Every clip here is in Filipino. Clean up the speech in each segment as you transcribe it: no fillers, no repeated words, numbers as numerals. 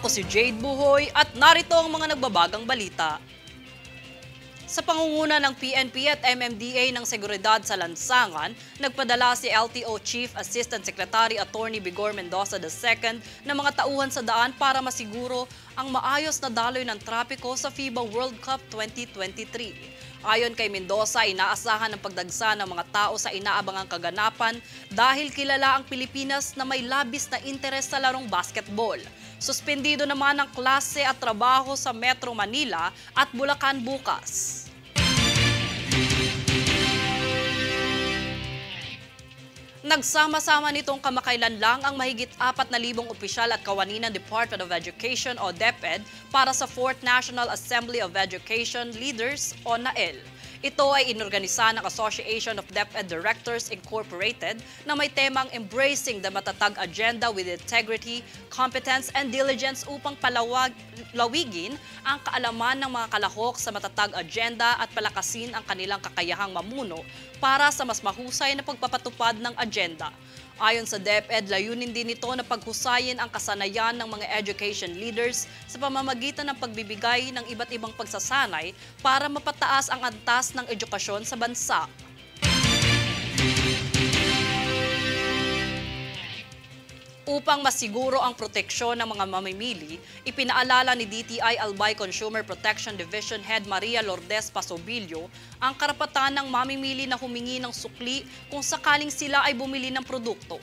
Ako si Jade Buhoy at narito ang mga nagbabagang balita. Sa pangunguna ng PNP at MMDA ng Seguridad sa Lansangan, nagpadala si LTO Chief Assistant Secretary Attorney Bigor Mendoza II ng mga tauhan sa daan para masiguro ang maayos na daloy ng trapiko sa FIBA World Cup 2023. Ayon kay Mendoza, inaasahan ang pagdagsa ng mga tao sa inaabangang kaganapan dahil kilala ang Pilipinas na may labis na interes sa larong basketball. Suspendido naman ang klase at trabaho sa Metro Manila at Bulacan bukas. Nagsama-sama nitong kamakailan lang ang mahigit 4,000 opisyal at kawani ng Department of Education o DepEd para sa 4th National Assembly of Education Leaders o NAEL. Ito ay inorganisa ng Association of DepEd Directors Incorporated na may temang Embracing the Matatag Agenda with Integrity, Competence and Diligence upang palawigin ang kaalaman ng mga kalahok sa matatag agenda at palakasin ang kanilang kakayahang mamuno para sa mas mahusay na pagpapatupad ng agenda. Ayon sa DepEd, layunin din ito na paghusayin ang kasanayan ng mga education leaders sa pamamagitan ng pagbibigay ng iba't ibang pagsasanay para mapataas ang antas ng edukasyon sa bansa. Upang masiguro ang proteksyon ng mga mamimili, ipinaalala ni DTI Albay Consumer Protection Division Head Maria Lourdes Pasobilio ang karapatan ng mamimili na humingi ng sukli kung sakaling sila ay bumili ng produkto.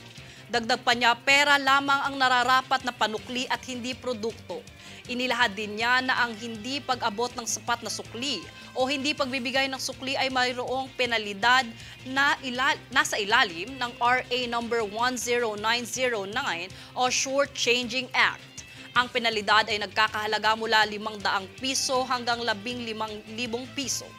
Dagdag pa niya, pera lamang ang nararapat na panukli at hindi produkto. Inilahad din niya na ang hindi pag-abot ng sapat na sukli o hindi pagbibigay ng sukli ay mayroong penalidad na nasa ilalim ng RA number 10909 o Short-Changing Act. Ang penalidad ay nagkakahalaga mula 500 piso hanggang 15,000 piso.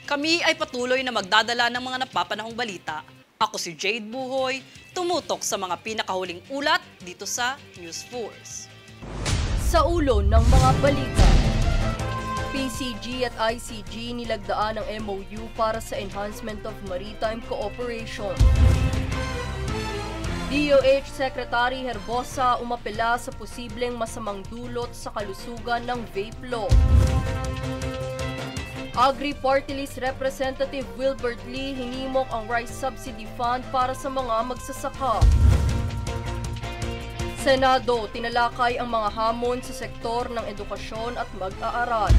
Kami ay patuloy na magdadala ng mga napapanahong balita. Ako si Jade Buhoy, tumutok sa mga pinakahuling ulat dito sa News Force. Sa ulo ng mga balita, PCG at ICG nilagdaan ng MOU para sa enhancement of maritime cooperation. DOH Secretary Herbosa umapela sa posibleng masamang dulot sa kalusugan ng vape law. Agri-Party List Representative Wilbert Lee hinimok ang Rice Subsidy Fund para sa mga magsasaka. Senado, tinalakay ang mga hamon sa sektor ng edukasyon at mag-aaral.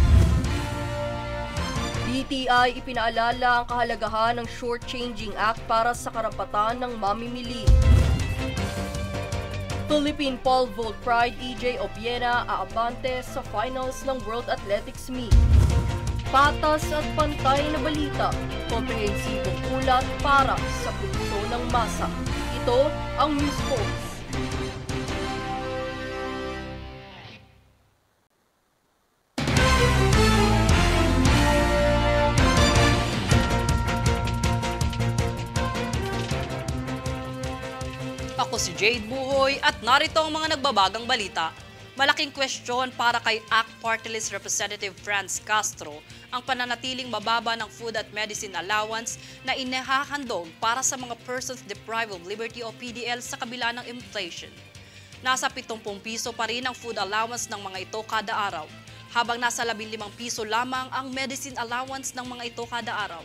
DTI, ipinaalala ang kahalagahan ng Short-Changing Act para sa karapatan ng mamimili. Philippine Pole Vault Pride EJ Obiena aabante sa finals ng World Athletics Meet. Patas at pantay na balita, komprehensibong ulat para sa pulso ng masa. Ito ang News Force. Ako si Jade Buhoy at narito ang mga nagbabagang balita. Malaking kwestiyon para kay ACT Party List Representative Franz Castro ang pananatiling mababa ng food at medicine allowance na inihahandog para sa mga persons deprived of liberty o PDL sa kabila ng inflation. Nasa 70 piso pa rin ang food allowance ng mga ito kada araw, habang nasa 15 piso lamang ang medicine allowance ng mga ito kada araw.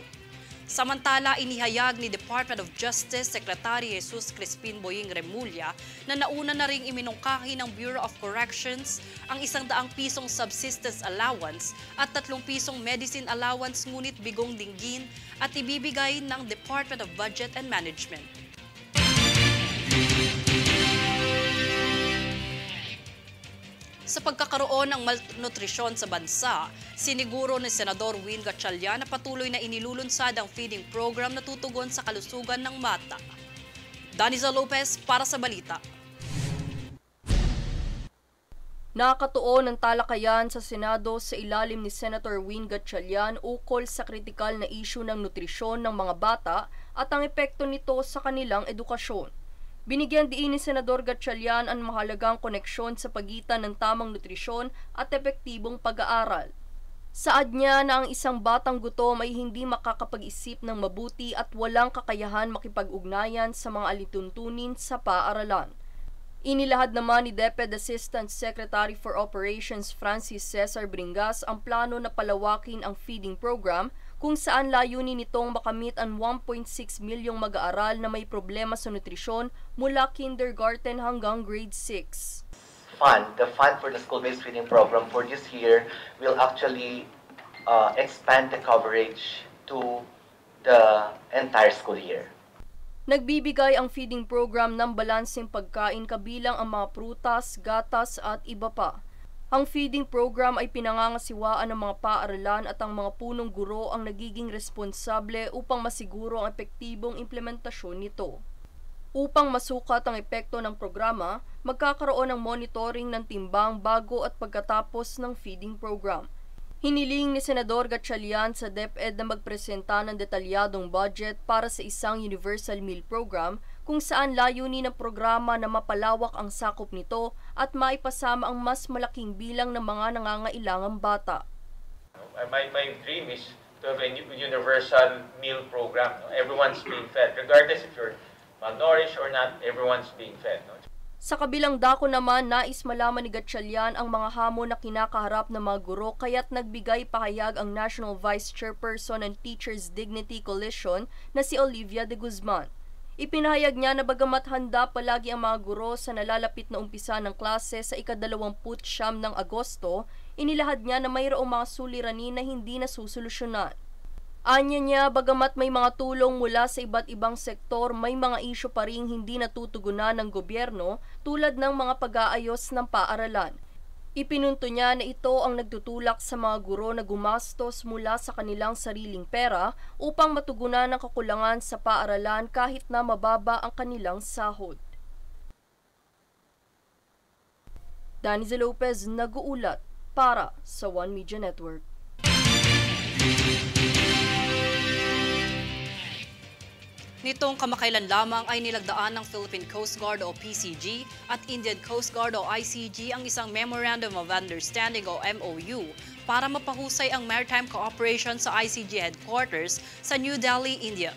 Samantala, inihayag ni Department of Justice Secretary Jesus Crispin Boying Remulla na nauna na ring iminungkahi ng Bureau of Corrections ang 100 pisong subsistence allowance at 3 pisong medicine allowance ngunit bigong dinggin at ibibigay ng Department of Budget and Management. Sa pagkakaroon ng malnutrisyon sa bansa, siniguro ni Senador Win Gatchalian na patuloy na inilulunsad ang feeding program na tutugon sa kalusugan ng bata. Daniza Lopez para sa balita. Nakatuon ang talakayan sa Senado sa ilalim ni Senator Win Gatchalian ukol sa kritikal na isyu ng nutrisyon ng mga bata at ang epekto nito sa kanilang edukasyon. Binigyan diin ni Senador Gatchalian ang mahalagang koneksyon sa pagitan ng tamang nutrisyon at epektibong pag-aaral. Saad niya na ang isang batang gutom ay hindi makakapag-isip ng mabuti at walang kakayahan makipag-ugnayan sa mga alituntunin sa paaralan. Inilahad naman ni DepEd Assistant Secretary for Operations Francis Cesar Bringas ang plano na palawakin ang feeding program kung saan layunin nitong makamit ang 1.6 milyong mag-aaral na may problema sa nutrisyon mula kindergarten hanggang grade 6. The fund for the school-based feeding program for this year will actually expand the coverage to the entire school year. Nagbibigay ang feeding program ng balanseng pagkain kabilang ang mga prutas, gatas at iba pa. Ang feeding program ay pinangangasiwaan ng mga paaralan at ang mga punong guro ang nagiging responsable upang masiguro ang epektibong implementasyon nito. Upang masukat ang epekto ng programa, magkakaroon ng monitoring ng timbang bago at pagkatapos ng feeding program. Hiniling ni Senador Gatchalian sa DepEd na magpresenta ng detalyadong budget para sa isang universal meal program kung saan layunin ng programa na mapalawak ang sakop nito at maipasama ang mas malaking bilang ng mga nangangailangang bata. My dream is to have a universal meal program. Everyone's being fed, regardless if you're malnourished or not, everyone's being fed. Sa kabilang dako naman, nais malaman ni Gatchalian ang mga hamon na kinakaharap ng mga guro kaya't nagbigay pahayag ang National Vice Chairperson ng Teachers Dignity Coalition na si Olivia de Guzman. Ipinahayag niya na bagamat handa palagi ang mga guro sa nalalapit na umpisa ng klase sa ika-29 ng Agosto, inilahad niya na mayroong mga suliranin na hindi nasusolusyonan. Anya niya, bagamat may mga tulong mula sa iba't ibang sektor, may mga isyu pa ring hindi natutugunan ng gobyerno tulad ng mga pag-aayos ng paaralan. Ipinunto niya na ito ang nagtutulak sa mga guro na gumastos mula sa kanilang sariling pera upang matugunan ang kakulangan sa paaralan kahit na mababa ang kanilang sahod. Daniza Lopez, nag-uulat para sa One Media Network. Nitong kamakailan lamang ay nilagdaan ng Philippine Coast Guard o PCG at Indian Coast Guard o ICG ang isang Memorandum of Understanding o MOU para mapahusay ang maritime cooperation sa ICG headquarters sa New Delhi, India.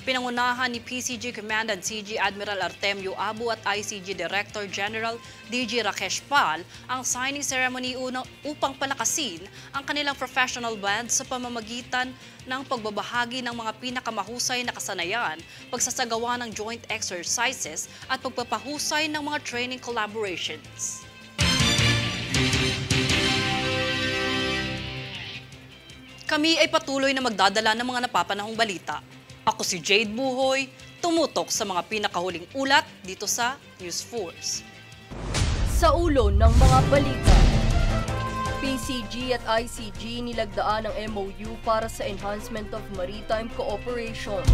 Pinangunahan ni PCG Commandant CG Admiral Artemio Abu at ICG Director General DG Rakesh Pal ang signing ceremony upang palakasin ang kanilang professional band sa pamamagitan ng pagbabahagi ng mga pinakamahusay na kasanayan, pagsasagawa ng joint exercises at pagpapahusay ng mga training collaborations. Kami ay patuloy na magdadala ng mga napapanahong balita. Ako si Jade Buhoy, tumutok sa mga pinakahuling ulat dito sa News Force. Sa ulo ng mga balita, PCG at ICG nilagdaan ng MOU para sa enhancement of maritime cooperation.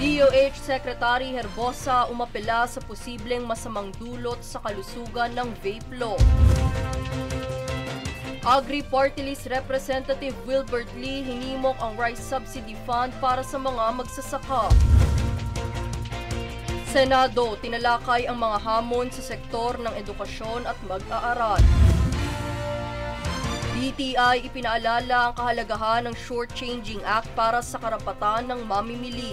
DOH Secretary Herbosa umapela sa posibleng masamang dulot sa kalusugan ng vape law. Agri-Party List Representative Wilbert Lee hinimok ang Rice Subsidy Fund para sa mga magsasaka. Senado, tinalakay ang mga hamon sa sektor ng edukasyon at mag-aaral. DTI ipinaalala ang kahalagahan ng Shortchanging Act para sa karapatan ng mamimili.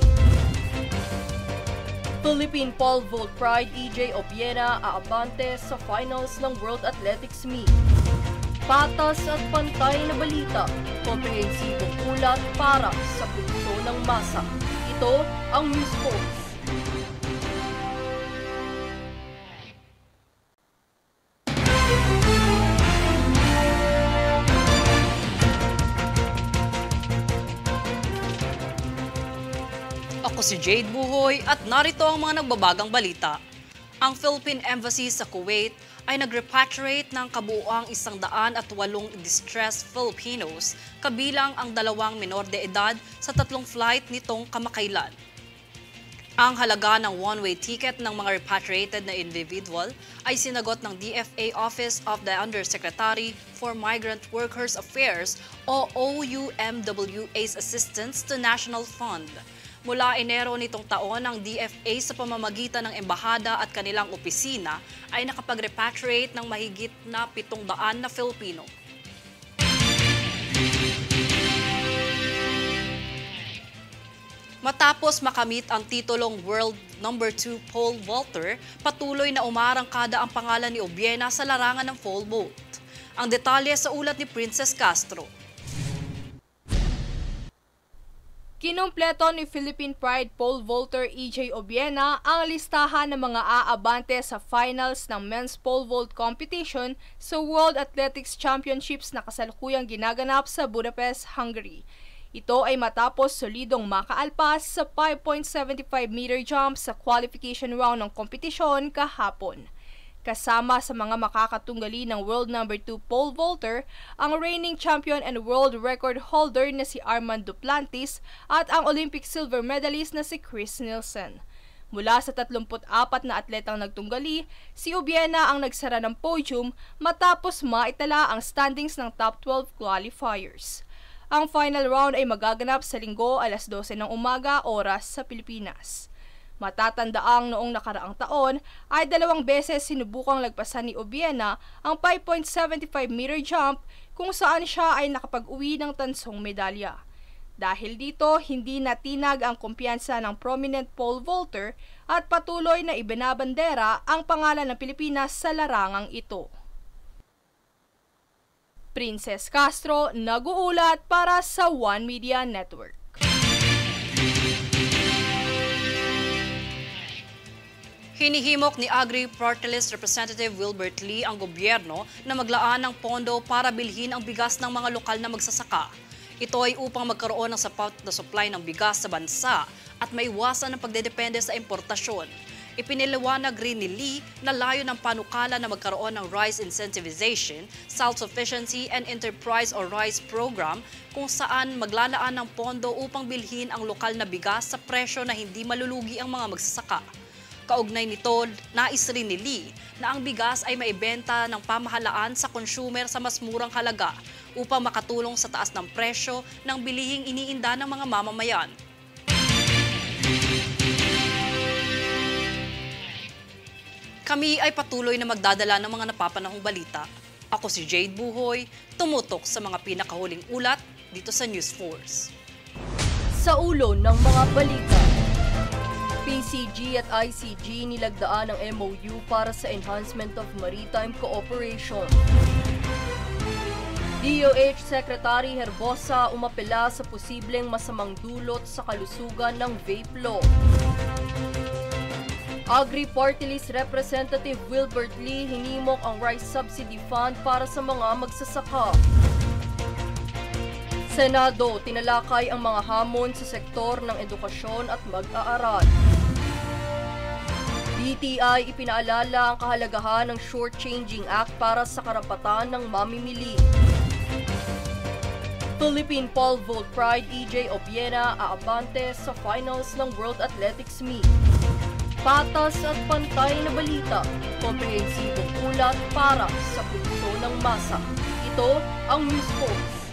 Philippine Pole Vault Pride EJ Obiena aabante sa finals ng World Athletics Meet. Patas at pantay na balita, komprehensibong ulat para sa pulso ng masa. Ito ang News Force. Ako si Jade Buhoy at narito ang mga nagbabagang balita. Ang Philippine Embassy sa Kuwait ay nag-repatriate ng kabuuang 108 distressed Filipinos, kabilang ang 2 minor de edad sa 3 flight nitong kamakailan. Ang halaga ng one-way ticket ng mga repatriated na individual ay sinagot ng DFA Office of the Undersecretary for Migrant Workers Affairs o OUMWA's Assistance to National Fund. Mula Enero nitong taon, ang DFA sa pamamagitan ng embahada at kanilang opisina ay nakapag-repatriate ng mahigit na 700 na Filipino. Matapos makamit ang titulong World number 2 pole vaulter, patuloy na umarangkada ang pangalan ni Obiena sa larangan ng pole vault. Ang detalye sa ulat ni Princess Castro. Kinumpleto ni Philippine Pride pole vaulter EJ Obiena ang listahan ng mga aabante sa finals ng men's pole vault competition sa World Athletics Championships na kasalukuyang ginaganap sa Budapest, Hungary. Ito ay matapos solidong makaalpas sa 5.75-meter jump sa qualification round ng kompetisyon kahapon. Kasama sa mga makakatunggali ng World number 2 pole vaulter, ang reigning champion and world record holder na si Armand Duplantis at ang Olympic silver medalist na si Chris Nielsen. Mula sa 34 na atletang nagtunggali, si Obiena ang nagsara ng podium matapos maitala ang standings ng top 12 qualifiers. Ang final round ay magaganap sa Linggo alas 12 ng umaga oras sa Pilipinas. Matatandaang noong nakaraang taon ay 2 beses sinubukang lagpasan ni Obiena ang 5.75-meter jump kung saan siya ay nakapag-uwi ng tansong medalya. Dahil dito, hindi natinag ang kumpiyansa ng prominent pole vaulter at patuloy na ibinabandera ang pangalan ng Pilipinas sa larangang ito. Princess Castro, nag-uulat para sa One Media Network. Hinihimok ni Agri-Party List Representative Wilbert Lee ang gobyerno na maglaan ng pondo para bilhin ang bigas ng mga lokal na magsasaka. Ito ay upang magkaroon ng sapat na supply ng bigas sa bansa at maiwasan ang pagdedepende sa importasyon. Ipiniliwanag rin ni Lee na layo ng panukala na magkaroon ng Rice Incentivization, Self-Sufficiency and Enterprise or RICE program kung saan maglalaan ng pondo upang bilhin ang lokal na bigas sa presyo na hindi malulugi ang mga magsasaka. Kaugnay nito, nais rin ni Lee na ang bigas ay maibenta ng pamahalaan sa consumer sa mas murang halaga upang makatulong sa taas ng presyo ng bilihing iniinda ng mga mamamayan. Kami ay patuloy na magdadala ng mga napapanahong balita. Ako si Jade Buhoy, tumutok sa mga pinakahuling ulat dito sa News Force. Sa ulo ng mga balita, PCG at ICG nilagdaan ng MOU para sa enhancement of maritime cooperation. DOH Secretary Herbosa umapela sa posibleng masamang dulot sa kalusugan ng vape law. Agri-Party List Representative Wilbert Lee hinimok ang Rice Subsidy Fund para sa mga magsasaka. Senado, tinalakay ang mga hamon sa sektor ng edukasyon at mag-aaral. DTI, ipinaalala ang kahalagahan ng Shortchanging Act para sa karapatan ng mamimili. Philippine Pole Vault Pride EJ Obiena aabante sa finals ng World Athletics Meet. Patas at pantay na balita, komprehensibong ulat para sa pulso ng masa. Ito ang News Force.